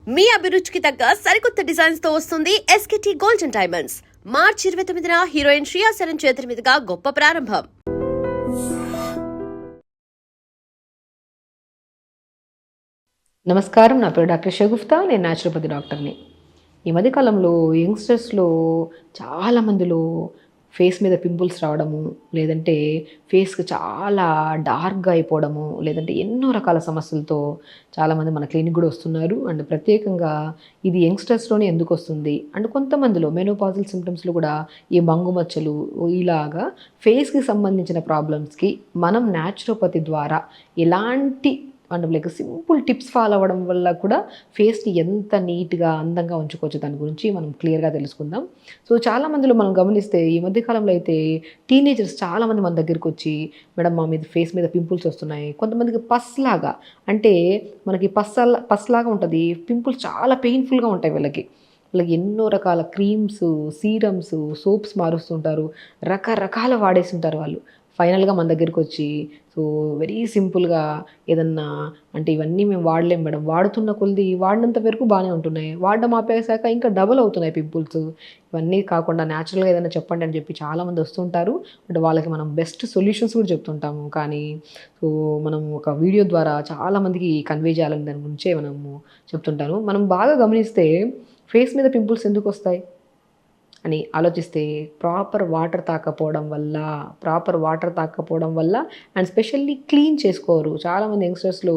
మీ అభిరుచికి తగ్గ సరికొత్త డిజైన్స్ తో వస్తుంది ఎస్కేటీ గోల్డెన్ డైమండ్స్. మార్చి 29న హీరోయిన్ శ్రియా సరన్ చేతుల మీదుగా గొప్ప ప్రారంభం. నమస్కారం, నా పేరు డాక్టర్ షగుఫ్తా. నేను న్యాచురోపతి డాక్టర్ని. ఈ మధ్యకాలంలో యంగ్స్టర్స్లో చాలామందిలో ఫేస్ మీద పింపుల్స్ రావడము, లేదంటే ఫేస్కి చాలా డార్క్గా అయిపోవడము, లేదంటే ఎన్నో రకాల సమస్యలతో చాలామంది మన క్లినిక్ కూడా వస్తున్నారు. అండ్ ప్రత్యేకంగా ఇది యంగ్స్టర్స్లోనే ఎందుకు వస్తుంది అండ్ కొంతమందిలో మెనోపాజల్ సిమ్టమ్స్లో కూడా ఈ మంగుమచ్చలు ఇలాగా ఫేస్కి సంబంధించిన ప్రాబ్లమ్స్కి మనం న్యాచురోపతి ద్వారా ఎలాంటి and like simple tips follow అవ్వడం వల్ల కూడా ఫేస్ని ఎంత నీట్గా అందంగా ఉంచుకోవచ్చు దాని గురించి మనం క్లియర్గా తెలుసుకుందాం. సో చాలామందిలో మనం గమనిస్తే ఈ మధ్యకాలంలో అయితే టీనేజర్స్ చాలామంది మన దగ్గరికి వచ్చి, మేడం మా మీద ఫేస్ మీద పింపుల్స్ వస్తున్నాయి. కొంతమందికి పస్లాగా, అంటే మనకి పస్లాగా ఉంటుంది, పింపుల్స్ చాలా పెయిన్ఫుల్గా ఉంటాయి వీళ్ళకి ఎన్నో రకాల క్రీమ్స్, సీరమ్స్, సోప్స్ మారుస్తుంటారు, రకరకాల వాడేస్తుంటారు వాళ్ళు. ఫైనల్గా మన దగ్గరికి వచ్చి, సో వెరీ సింపుల్గా ఏదన్నా, అంటే ఇవన్నీ మేము వాడలేం మేడం, వాడుతున్న కొద్ది వాడినంత వరకు బాగానే ఉంటున్నాయి, వాడడం ఆపేసాక ఇంకా డబల్ అవుతున్నాయి పింపుల్స్, ఇవన్నీ కాకుండా న్యాచురల్గా ఏదైనా చెప్పండి అని చెప్పి చాలామంది వస్తుంటారు. అంటే వాళ్ళకి మనం బెస్ట్ సొల్యూషన్స్ కూడా చెప్తుంటాము. కానీ సో మనం ఒక వీడియో ద్వారా చాలామందికి కన్వే చేయాలని దాని గురించే మనము చెప్తుంటాను. మనం బాగా గమనిస్తే ఫేస్ మీద పింపుల్స్ ఎందుకు వస్తాయి అని ఆలోచిస్తే ప్రాపర్ వాటర్ తాకపోవడం వల్ల అండ్ స్పెషల్లీ క్లీన్ చేసుకోరు. చాలామంది యంగ్స్టర్స్లో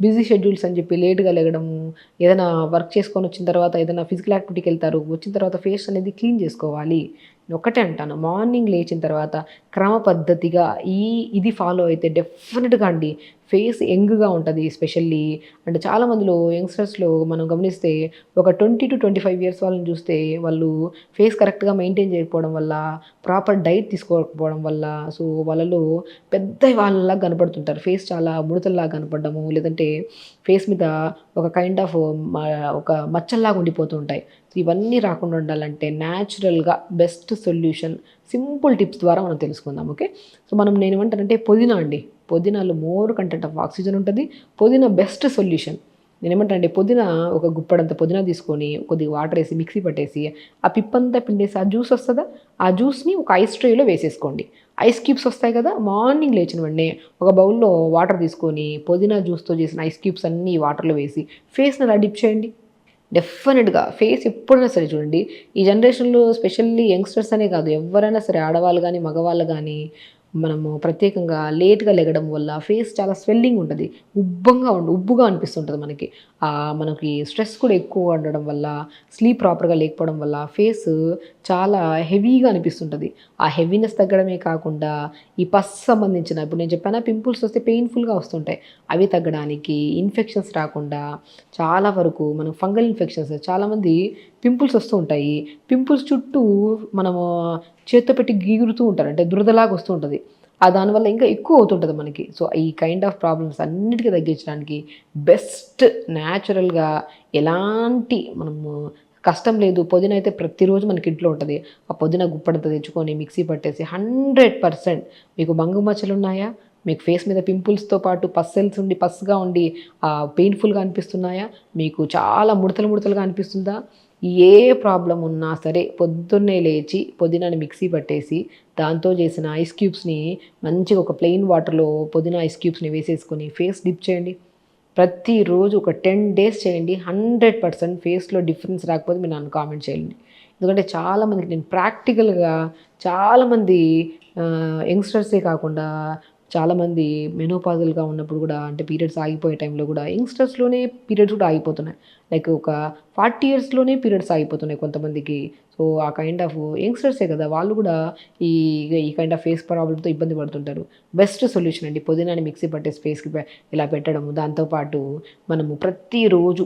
బిజీ షెడ్యూల్స్ అని చెప్పి లేట్గా లెగడము, ఏదైనా వర్క్ చేసుకొని వచ్చిన తర్వాత ఏదైనా ఫిజికల్ యాక్టివిటీకి వెళ్తారు, వచ్చిన తర్వాత ఫేస్ అనేది క్లీన్ చేసుకోవాలి. నేను ఒకటే అంటాను, మార్నింగ్ లేచిన తర్వాత క్రమ పద్ధతిగా ఇది ఫాలో అయితే డెఫినెట్గా అండి ఫేస్ యంగ్గా ఉంటుంది. స్పెషల్లీ అంటే చాలామందిలో యంగ్స్టర్స్లో మనం గమనిస్తే ఒక 20 to 25 ఇయర్స్ వాళ్ళని చూస్తే వాళ్ళు ఫేస్ కరెక్ట్గా మెయింటైన్ చేయకపోవడం వల్ల, ప్రాపర్ డైట్ తీసుకోకపోవడం వల్ల, సో వాళ్ళలో పెద్ద వాళ్ళలాగా కనపడుతుంటారు. ఫేస్ చాలా ముడతల్లాగా కనపడము, లేదంటే ఫేస్ మీద ఒక కైండ్ ఆఫ్ ఒక మచ్చల్లాగా ఉండిపోతూ ఉంటాయి. సో ఇవన్నీ రాకుండా ఉండాలంటే న్యాచురల్గా బెస్ట్ సొల్యూషన్ సింపుల్ టిప్స్ ద్వారా మనం తెలుసుకుందాం. ఓకే, సో నేను ఏమంటానంటే పుదీనా అండి, పుదీనాలో మోర్ కంటెంట్ ఆఫ్ ఆక్సిజన్ ఉంటుంది. పుదీనా బెస్ట్ సొల్యూషన్. నేనేమంటానంటే పుదీనా ఒక గుప్పడంత పుదీనా తీసుకొని కొద్దిగా వాటర్ వేసి మిక్సీ పట్టేసి ఆ పిప్పంతా పిండేసి ఆ జ్యూస్ వస్తుందా, ఆ జ్యూస్ని ఒక ఐస్ ట్రేలో వేసేసుకోండి. ఐస్ క్యూబ్స్ వస్తాయి కదా, మార్నింగ్ లేచిన వెంటనే ఒక బౌల్లో వాటర్ తీసుకొని పుదీనా జ్యూస్తో చేసిన ఐస్ క్యూబ్స్ అన్నీ వాటర్లో వేసి ఫేస్ని అలా డిప్ చేయండి. డెఫినెట్గా ఫేస్ ఎప్పుడైనా సరే చూడండి, ఈ జనరేషన్లో స్పెషల్లీ యంగ్స్టర్స్ అనే కాదు, ఎవరైనా సరే ఆడవాళ్ళు కానీ మగవాళ్ళు కానీ మనము ప్రత్యేకంగా లేట్గా లెగడం వల్ల ఫేస్ చాలా స్వెల్లింగ్ ఉంటుంది, ఉబ్బుగా అనిపిస్తుంటుంది మనకి. మనకి స్ట్రెస్ కూడా ఎక్కువ ఉండడం వల్ల, స్లీప్ ప్రాపర్గా లేకపోవడం వల్ల ఫేస్ చాలా హెవీగా అనిపిస్తుంటుంది. ఆ హెవీనెస్ తగ్గడమే కాకుండా ఈ పస్ సంబంధించిన, ఇప్పుడు నేను చెప్పాను పింపుల్స్ వస్తే పెయిన్ఫుల్గా వస్తుంటాయి, అవి తగ్గడానికి, ఇన్ఫెక్షన్స్ రాకుండా చాలా వరకు మనం ఫంగల్ ఇన్ఫెక్షన్స్, చాలామంది పింపుల్స్ వస్తూ ఉంటాయి, పింపుల్స్ చుట్టూ మనము చేత్తో పెట్టి గీగురుతూ ఉంటారు, అంటే దురదలాగా వస్తూ ఉంటుంది, దానివల్ల ఇంకా ఎక్కువ అవుతుంటుంది మనకి. సో ఈ కైండ్ ఆఫ్ ప్రాబ్లమ్స్ అన్నిటికీ తగ్గించడానికి బెస్ట్ న్యాచురల్గా ఎలాంటి మనము కష్టం లేదు. పుదీనా అయితే ప్రతిరోజు మనకి ఇంట్లో ఉంటుంది. ఆ పుదీనా గుప్పడంతా తెచ్చుకొని మిక్సీ పట్టేసి 100% మీకు మంగుమచ్చలు ఉన్నాయా, మీకు ఫేస్ మీద పింపుల్స్తో పాటు పస్సెల్స్ ఉండి పస్గా ఉండి పెయిన్ఫుల్గా అనిపిస్తున్నాయా, మీకు చాలా ముడతలుగా అనిపిస్తుందా, ఏ ప్రాబ్లం ఉన్నా సరే పొద్దున్నే లేచి పుదీనాని మిక్సీ పట్టేసి దాంతో చేసిన ఐస్ క్యూబ్స్ని మంచిగా ఒక ప్లెయిన్ వాటర్లో పుదీనా ఐస్ క్యూబ్స్ని వేసేసుకొని ఫేస్ డిప్ చేయండి. ప్రతిరోజు ఒక 10 days చేయండి. 100% ఫేస్లో డిఫరెన్స్ రాకపోతే మీరు నన్ను కామెంట్ చేయండి. ఎందుకంటే చాలామందికి నేను ప్రాక్టికల్గా చాలామంది యంగ్స్టర్సే కాకుండా చాలామంది మెనోపాజల్గా ఉన్నప్పుడు కూడా, అంటే పీరియడ్స్ ఆగిపోయే టైంలో కూడా యంగ్స్టర్స్లోనే పీరియడ్స్ కూడా ఆగిపోతున్నాయి. లైక్ ఒక 40 yearsలోనే పీరియడ్స్ ఆగిపోతున్నాయి కొంతమందికి. సో ఆ కైండ్ ఆఫ్ యంగ్స్టర్సే కదా, వాళ్ళు కూడా ఈ ఈ కైండ్ ఆఫ్ ఫేస్ ప్రాబ్లమ్తో ఇబ్బంది పడుతుంటారు. బెస్ట్ సొల్యూషన్ అండి పుదీనాని మిక్సీ పట్టేసి ఫేస్కి ఇలా పెట్టడము. దాంతోపాటు మనము ప్రతిరోజు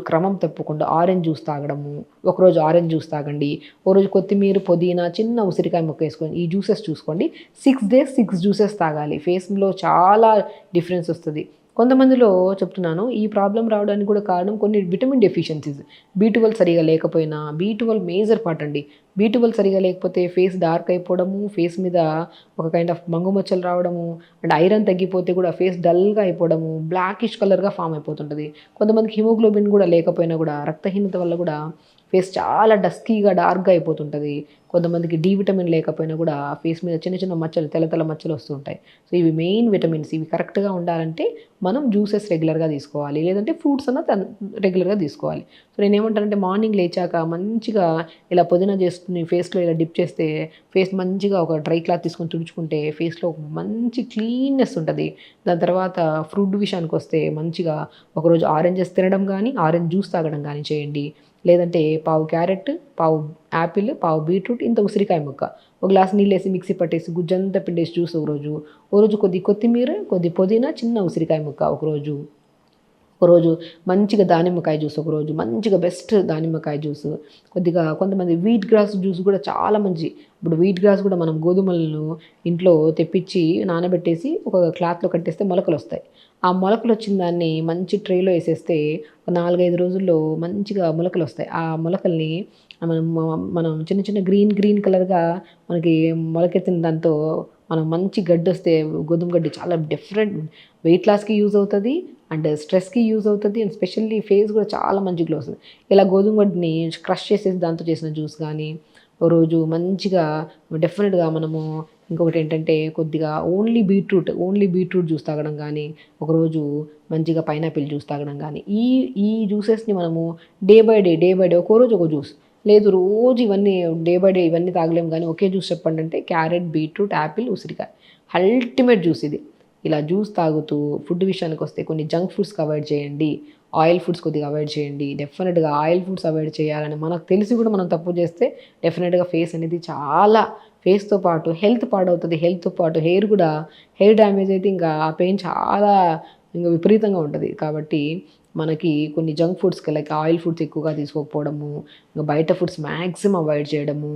క్రమం తప్పకుండా ఆరెంజ్ జ్యూస్ తాగడము. ఒకరోజు ఆరెంజ్ జ్యూస్ తాగండి, ఒకరోజు కొత్తిమీర, పుదీనా, చిన్న ఉసిరికాయ ముక్క వేసుకొని ఈ జ్యూసెస్ చూసుకోండి. 6 days 6 జ్యూసెస్ తాగాలి. ఫేస్లో చాలా డిఫరెన్స్ వస్తుంది. కొంతమందిలో చెప్తున్నాను ఈ ప్రాబ్లం రావడానికి కూడా కారణం కొన్ని విటమిన్ డెఫిషియన్సీస్. బీ12 సరిగా లేకపోయినా, బీ12 మేజర్ పార్ట్ అండి. బీ12 సరిగా లేకపోతే ఫేస్ డార్క్ అయిపోవడము, ఫేస్ మీద ఒక కైండ్ ఆఫ్ మంగుమచ్చలు రావడము, అండ్ ఐరన్ తగ్గిపోతే కూడా ఫేస్ డల్గా అయిపోవడము, బ్లాకిష్ కలర్గా ఫామ్ అయిపోతుంటుంది. కొంతమందికి హిమోగ్లోబిన్ కూడా లేకపోయినా కూడా రక్తహీనత వల్ల కూడా ఫేస్ చాలా డస్కీగా డార్క్గా అయిపోతుంటుంది. కొంతమందికి డి విటమిన్ లేకపోయినా కూడా ఫేస్ మీద చిన్న చిన్న మచ్చలు, తెల్ల తెల్ల మచ్చలు వస్తుంటాయి. సో ఇవి మెయిన్ విటమిన్స్. ఇవి కరెక్ట్గా ఉండాలంటే మనం జ్యూసెస్ రెగ్యులర్గా తీసుకోవాలి, లేదంటే ఫ్రూట్స్ రెగ్యులర్గా తీసుకోవాలి. సో నేనేమంటానంటే మార్నింగ్ లేచాక మంచిగా ఇలా పుదీనా చేసుకుని ఫేస్లో ఇలా డిప్ చేస్తే ఫేస్ మంచిగా ఒక డ్రై క్లాత్ తీసుకొని తుడుచుకుంటే ఫేస్లో ఒక మంచి క్లీన్నెస్ ఉంటుంది. దాని తర్వాత ఫ్రూట్ విషయానికి వస్తే మంచిగా ఒకరోజు ఆరెంజెస్ తినడం కానీ, ఆరెంజ్ జ్యూస్ తాగడం కానీ చేయండి. లేదంటే పావు క్యారెట్, పావు యాపిల్, పావు బీట్రూట్, ఇంత ఉసిరికాయ ముక్క, ఒక గ్లాస్ నీళ్ళు వేసి మిక్సీ పట్టేసి గుజ్జంతా పిండేసి జ్యూస్ ఓ రోజు కొద్ది కొత్తిమీర, కొద్ది పుదీనా, చిన్న ఉసిరికాయ ముక్క ఒకరోజు మంచిగా దానిమ్మకాయ జ్యూస్, ఒకరోజు మంచిగా బెస్ట్ దానిమ్మకాయ జ్యూస్, కొద్దిగా కొంతమంది వీట్ గ్రాస్ జ్యూస్ కూడా చాలా మంచి. ఇప్పుడు వీట్ గ్రాస్ కూడా మనం గోధుమలను ఇంట్లో తెప్పించి నానబెట్టేసి ఒక క్లాత్లో కట్టేస్తే మొలకలు వస్తాయి. ఆ మొలకలు వచ్చిన దాన్ని మంచి ట్రేలో వేసేస్తే ఒక 4-5 రోజుల్లో మంచిగా మొలకలు వస్తాయి. ఆ మొలకల్ని మనం మనం చిన్న చిన్న గ్రీన్ కలర్గా మనకి మొలకెత్తిన దాంతో మనం మంచి గడ్డి వస్తే, గోధుమ గడ్డి చాలా డిఫరెంట్ వెయిట్ లాస్కి యూజ్ అవుతుంది, అండ్ స్ట్రెస్కి యూజ్ అవుతుంది, అండ్ స్పెషల్లీ ఫేస్ కూడా చాలా మంచి గ్లో వస్తుంది. ఇలా గోధుమ గడ్డిని క్రష్ చేసేసి దాంతో చేసిన జ్యూస్ కానీ, ఓ రోజు మంచిగా డెఫినెట్గా మనము ఇంకొకటి ఏంటంటే కొద్దిగా ఓన్లీ బీట్రూట్ జ్యూస్ తాగడం కానీ, ఒకరోజు మంచిగా పైనాపిల్ జ్యూస్ తాగడం కానీ, ఈ జ్యూసెస్ని మనము డే బై డే ఒక్కో రోజు ఒక జ్యూస్, లేదు రోజు ఇవన్నీ డే బై డే ఇవన్నీ తాగలేము కానీ ఒకే జ్యూస్ చెప్పండి అంటే క్యారెట్, బీట్రూట్, యాపిల్, ఉసిరికాయ అల్టిమేట్ జ్యూస్ ఇది. ఇలా జ్యూస్ తాగుతూ ఫుడ్ విషయానికి వస్తే కొన్ని జంక్ ఫుడ్స్కి అవాయిడ్ చేయండి, ఆయిల్ ఫుడ్స్ కొద్దిగా అవాయిడ్ చేయండి. డెఫినెట్గా ఆయిల్ ఫుడ్స్ అవాయిడ్ చేయాలని మనకు తెలిసి కూడా మనం తప్పు చేస్తే డెఫినెట్గా ఫేస్ అనేది చాలా ఫేస్తో పాటు హెల్త్ పాడవుతుంది. హెల్త్తో పాటు హెయిర్ డ్యామేజ్ అయితే ఇంకా ఆ పెయిన్ చాలా ఇంకా విపరీతంగా ఉంటుంది. కాబట్టి మనకి కొన్ని జంక్ ఫుడ్స్కి లైక్ ఆయిల్ ఫుడ్స్ ఎక్కువగా తీసుకోకపోవడము, ఇంకా బయట ఫుడ్స్ మ్యాక్సిమం అవాయిడ్ చేయడము.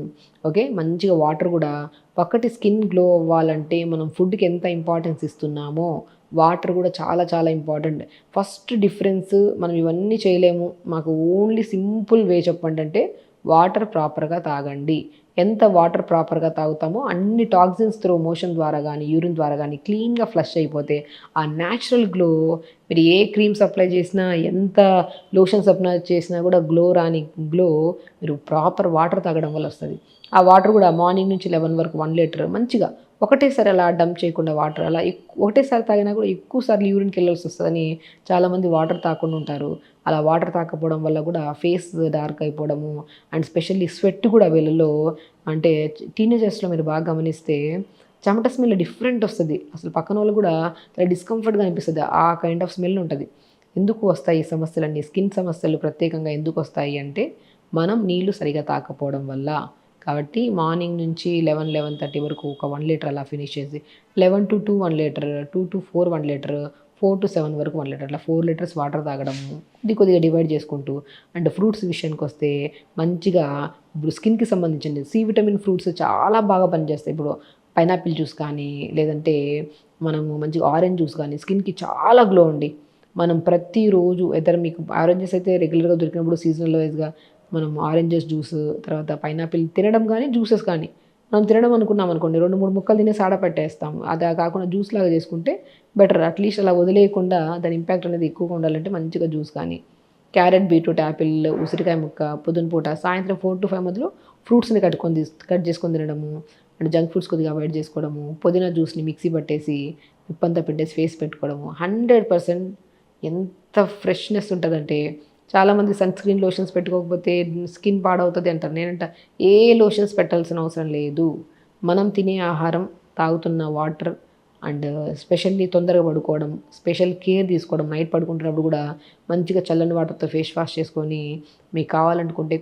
ఓకే, మంచిగా వాటర్ కూడా పక్కటి స్కిన్ గ్లో అవ్వాలంటే మనం ఫుడ్కి ఎంత ఇంపార్టెన్స్ ఇస్తున్నామో వాటర్ కూడా చాలా చాలా ఇంపార్టెంట్. ఫస్ట్ డిఫరెన్స్ మనం ఇవన్నీ చేయలేము, మాకు ఓన్లీ సింపుల్ వే చెప్పండి అంటే వాటర్ ప్రాపర్గా తాగండి. ఎంత వాటర్ ప్రాపర్గా తాగుతామో అన్ని టాక్సిన్స్ త్రూ మోషన్ ద్వారా కానీ, యూరిన్ ద్వారా కానీ క్లీన్గా ఫ్లష్ అయిపోతే ఆ న్యాచురల్ గ్లో, మీరు ఏ క్రీమ్స్ అప్లై చేసినా, ఎంత లోషన్స్ అప్లై చేసినా కూడా గ్లో మీరు ప్రాపర్ వాటర్ తాగడం వల్ల వస్తుంది. ఆ వాటర్ కూడా మార్నింగ్ నుంచి 11 వరకు 1 లీటర్ మంచిగా ఒకటేసారి అలా డంప్ చేయకుండా వాటర్ అలా ఒకటేసారి తాగినా కూడా ఎక్కువ సార్లు యూరిన్కి వెళ్ళాల్సి వస్తుందని చాలామంది వాటర్ తాగకుండా ఉంటారు. అలా వాటర్ తాకపోవడం వల్ల కూడా ఫేస్ డార్క్ అయిపోవడము, అండ్ స్పెషల్లీ స్వెట్ కూడా వీళ్ళలో, అంటే టీనేజర్స్లో మీరు బాగా గమనిస్తే చెమట స్మెల్ డిఫరెంట్ వస్తుంది. అసలు పక్కన వాళ్ళు కూడా చాలా డిస్కంఫర్ట్గా అనిపిస్తుంది. ఆ కైండ్ ఆఫ్ స్మెల్ ఉంటుంది. ఎందుకు వస్తాయి ఈ సమస్యలన్నీ? స్కిన్ సమస్యలు ప్రత్యేకంగా ఎందుకు వస్తాయి అంటే మనం నీళ్లు సరిగా తాకపోవడం వల్ల. కాబట్టి మార్నింగ్ నుంచి 11-11:30 వరకు ఒక 1 లీటర్ అలా ఫినిష్ చేసి, 11 to 2 1 litre, 2 to 4 1 litre, 4 to 7 వరకు 1 లీటర్, అట్లా 4 లీటర్స్ వాటర్ తాగడము కొద్దిగా డివైడ్ చేసుకుంటూ. అండ్ ఫ్రూట్స్ విషయానికి వస్తే మంచిగా ఇప్పుడు స్కిన్కి సంబంధించింది సి విటమిన్ ఫ్రూట్స్ చాలా బాగా పనిచేస్తాయి. ఇప్పుడు పైనాపిల్ జ్యూస్ కానీ, లేదంటే మనము మంచిగా ఆరెంజ్ జ్యూస్ కానీ స్కిన్కి చాలా గ్లో అండి. మనం ప్రతిరోజు మీకు ఆరెంజెస్ అయితే రెగ్యులర్గా దొరికినప్పుడు సీజనల్ వైజ్గా మనం ఆరెంజెస్ జ్యూస్, తర్వాత పైనాపిల్ తినడం కానీ, జ్యూసెస్ కానీ మనం తినడం అనుకున్నాం అనుకోండి, 2-3 ముక్కలు తినేసి పెట్టేస్తాం. అది కాకుండా జ్యూస్ లాగా చేసుకుంటే బెటర్. అట్లీస్ట్ అలా వదిలేయకుండా దాని ఇంపాక్ట్ అనేది ఎక్కువగా ఉండాలంటే మంచిగా జ్యూస్ కానీ, క్యారెట్, బీట్రూట్, యాపిల్, ఉసిరికాయ ముక్క పొద్దున పూట, సాయంత్రం 4 to 5 మధ్యలో ఫ్రూట్స్ని కట్ చేసుకొని తినడము, అండ్ జంక్ ఫుడ్స్ కొద్దిగా అవాయిడ్ చేసుకోవడము, పుదీనా జ్యూస్ని మిక్సీ పట్టేసి ఉప్పంతా పిండేసి ఫేస్ పెట్టుకోవడము 100% ఎంత ఫ్రెష్నెస్ ఉంటుందంటే. చాలామంది సన్ స్క్రీన్ లోషన్స్ పెట్టుకోకపోతే స్కిన్ పాడవుతుంది అంటారు. నేనంట ఏ లోషన్స్ పెట్టాల్సిన అవసరం లేదు. మనం తినే ఆహారం, తాగుతున్న వాటర్, అండ్ స్పెషల్లీ తొందరగా పడుకోవడం, స్పెషల్ కేర్ తీసుకోవడం. నైట్ పడుకుంటున్నప్పుడు కూడా మంచిగా చల్లని వాటర్తో ఫేస్ వాష్ చేసుకొని, మీకు కావాలనుకుంటే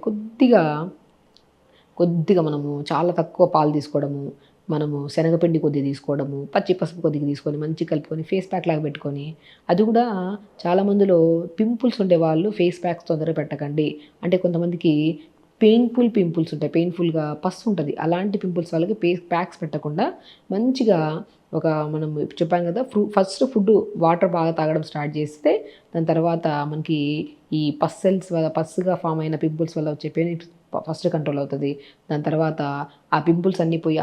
కొద్దిగా మనము చాలా తక్కువ పాలు తీసుకోవడము, మనము శనగపిండి కొద్దిగా తీసుకోవడము, పచ్చి పసుపు కొద్దిగా తీసుకొని మంచిగా కలుపుకొని ఫేస్ ప్యాక్ లాగా పెట్టుకొని. అది కూడా చాలామందిలో పింపుల్స్ ఉండే వాళ్ళు ఫేస్ ప్యాక్స్ తొందరగా పెట్టకండి. అంటే కొంతమందికి పింపుల్స్ ఉంటాయి, పెయిన్ఫుల్గా పస్ ఉంటుంది, అలాంటి పింపుల్స్ వాళ్ళకి ప్యాక్స్ పెట్టకుండా మంచిగా మనం చెప్పాం కదా, ఫస్ట్ ఫుడ్ వాటర్ బాగా తాగడం స్టార్ట్ చేస్తే దాని తర్వాత మనకి ఈ పస్ సెల్స్ వల్ల పస్గా ఫామ్ అయిన పింపుల్స్ వల్ల వచ్చే పెయిన్ ఫస్ట్ కంట్రోల్ అవుతుంది. దాని తర్వాత ఆ పింపుల్స్ అన్నీ పోయి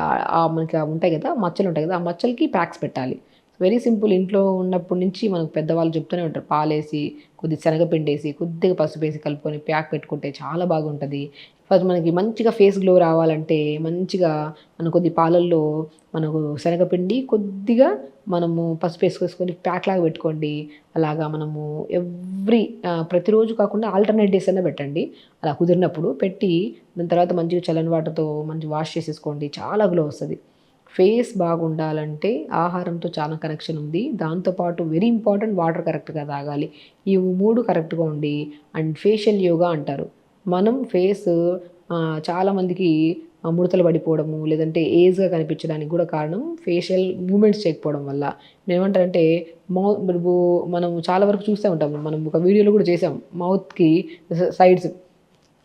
మనకి ఉంటాయి కదా, మచ్చలు ఉంటాయి కదా, ఆ మచ్చలకి ప్యాక్స్ పెట్టాలి. Very simple. ఇంట్లో ఉన్నప్పటి నుంచి మనకు పెద్దవాళ్ళు చెప్తూనే ఉంటారు, పాలేసి కొద్ది శనగపిండి వేసి కొద్దిగా పసుపు వేసి కలుపుకొని ప్యాక్ పెట్టుకుంటే చాలా బాగుంటుంది. ఫస్ట్ మనకి మంచిగా ఫేస్ గ్లో రావాలంటే మంచిగా కొద్ది పాలల్లో మనకు శనగపిండి కొద్దిగా మనము పసుపు వేసుకొని ప్యాక్ లాగా పెట్టుకోండి. అలాగా మనము ప్రతిరోజు కాకుండా ఆల్టర్నేట్ డేస్ అయినా పెట్టండి. అలా కుదిరినప్పుడు పెట్టి దాని తర్వాత మంచిగా చల్లని వాటర్తో మంచి వాష్ చేసేసుకోండి, చాలా గ్లో వస్తుంది. ఫేస్ బాగుండాలంటే ఆహారంతో చాలా కనెక్షన్ ఉంది. దాంతోపాటు వెరీ ఇంపార్టెంట్ వాటర్ కరెక్ట్గా తాగాలి. ఈ 3 కరెక్ట్గా ఉండి అండ్ ఫేషియల్ యోగా అంటారు. మనం ఫేస్ చాలామందికి ముడతలు పడిపోవడము లేదంటే ఏజ్గా కనిపించడానికి కూడా కారణం ఫేషియల్ మూమెంట్స్ చేయకపోవడం వల్ల. ఏమంటారంటే మనం చాలా వరకు చూస్తూ ఉంటాము, మనం ఒక వీడియోలో కూడా చేసాం, మౌత్కి సైడ్స్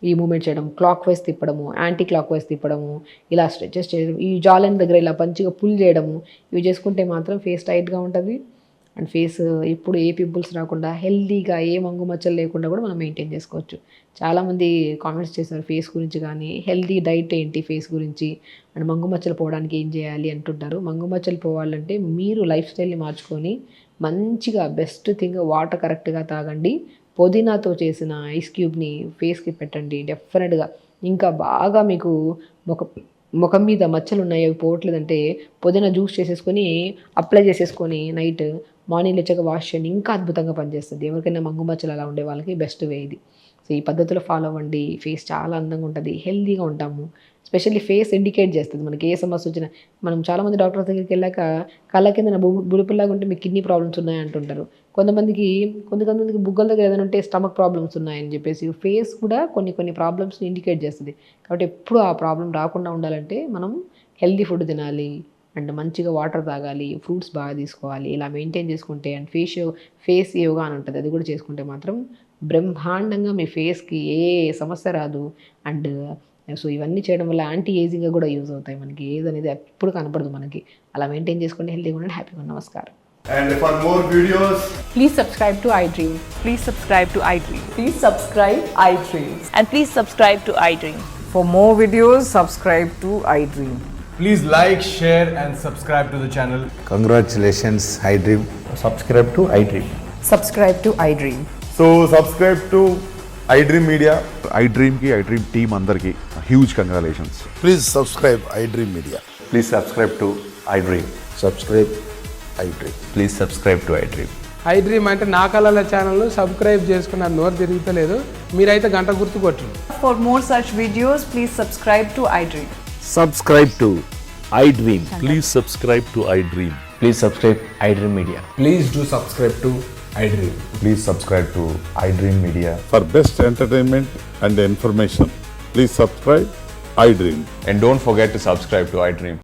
ఈ మూమెంట్ చేయడం, క్లాక్ వైజ్ తిప్పడము, యాంటీ క్లాక్ వైజ్ తిప్పడము, ఇలా స్ట్రెచెస్ చేయడం, ఈ జాలైన్ దగ్గర ఇలా మంచిగా పుల్ చేయడము, ఇవి చేసుకుంటే మాత్రం ఫేస్ టైట్గా ఉంటుంది అండ్ ఫేస్ ఎప్పుడు ఏ పింపుల్స్ రాకుండా హెల్తీగా ఏ మంగు మచ్చలు లేకుండా కూడా మనం మెయింటైన్ చేసుకోవచ్చు. చాలామంది కామెంట్స్ చేశారు ఫేస్ గురించి, కానీ హెల్తీ డైట్ ఏంటి ఫేస్ గురించి అండ్ మంగు మచ్చలు పోవడానికి ఏం చేయాలి అంటుంటారు. మంగు మచ్చలు పోవాలంటే మీరు లైఫ్ స్టైల్ని మార్చుకొని మంచిగా బెస్ట్ థింగ్ వాటర్ కరెక్ట్గా తాగండి. పుదీనాతో చేసిన ఐస్ క్యూబ్ని ఫేస్కి పెట్టండి, డెఫినెట్గా ఇంకా బాగా మీకు ముఖం మీద మచ్చలు ఉన్నాయి అవి పోవట్లేదంటే పుదీనా జ్యూస్ చేసేసుకొని అప్లై చేసేసుకొని నైట్ మార్నింగ్ లేచాక వాష్ చేయండి, ఇంకా అద్భుతంగా పనిచేస్తుంది. ఎవరికైనా మంగు మచ్చలు అలా ఉండే వాళ్ళకి బెస్ట్ వే ఇది. సో ఈ పద్ధతిలో ఫాలో అవ్వండి, ఫేస్ చాలా అందంగా ఉంటుంది, హెల్తీగా ఉంటాము. స్పెషల్లీ ఫేస్ ఇండికేట్ చేస్తుంది మనకి ఏ సమస్య వచ్చినా. మనం చాలామంది డాక్టర్ దగ్గరికి వెళ్ళాక కళ్ళ కింద బుడిపుల్లాగా ఉంటే మీకు కిడ్నీ ప్రాబ్లమ్స్ ఉన్నాయి అంటుంటారు. కొంతమందికి బుగ్గల దగ్గర ఏదైనా ఉంటే స్టమక్ ప్రాబ్లమ్స్ ఉన్నాయని చెప్పేసి ఫేస్ కూడా కొన్ని ప్రాబ్లమ్స్ని ఇండికేట్ చేస్తుంది. కాబట్టి ఎప్పుడు ఆ ప్రాబ్లం రాకుండా ఉండాలంటే మనం హెల్తీ ఫుడ్ తినాలి అండ్ మంచిగా వాటర్ తాగాలి, ఫ్రూట్స్ బాగా తీసుకోవాలి. ఇలా మెయింటైన్ చేసుకుంటే అండ్ ఫేస్ యోగా అని ఉంటుంది, అది కూడా చేసుకుంటే మాత్రం బ్రహ్మాండంగా మీ ఫేస్కి ఏ సమస్య రాదు. అండ్ సో ఇవన్నీ చేయడం వల్ల యాంటీ ఏజింగ్గా కూడా యూజ్ అవుతాయి. మనకి ఏజ్ అనేది ఎప్పుడు కనపడదు మనకి. అలా మెయింటైన్ చేసుకుంటే హెల్తీగా ఉండండి, హ్యాపీగా ఉండండి. నమస్కారం. And for more videos, Please subscribe to iDream. Please subscribe to iDream. Please subscribe iDream. And please subscribe to iDream. For more videos, subscribe to iDream. please like, share and subscribe to the channel. Congratulations, iDream. Subscribe to iDream. Subscribe to iDream. So subscribe to iDream Media. iDream team అందరికి huge congratulations. Please subscribe iDream Media. Please subscribe to iDream. Subscribe iDream. Please subscribe to iDream. iDream అంటే నా కళల ఛానల్ను subscribe చేసుకున్న నోరు తిరుగుతలేదు, మీరైతే గంట గుర్తు కొట్టండి. For more such videos, please subscribe to iDream. Subscribe to iDream. Please subscribe to iDream. Please subscribe iDream Media. Please do subscribe to iDream. Please subscribe to iDream Media. For best entertainment and information, please subscribe iDream. And don't forget to subscribe to iDream.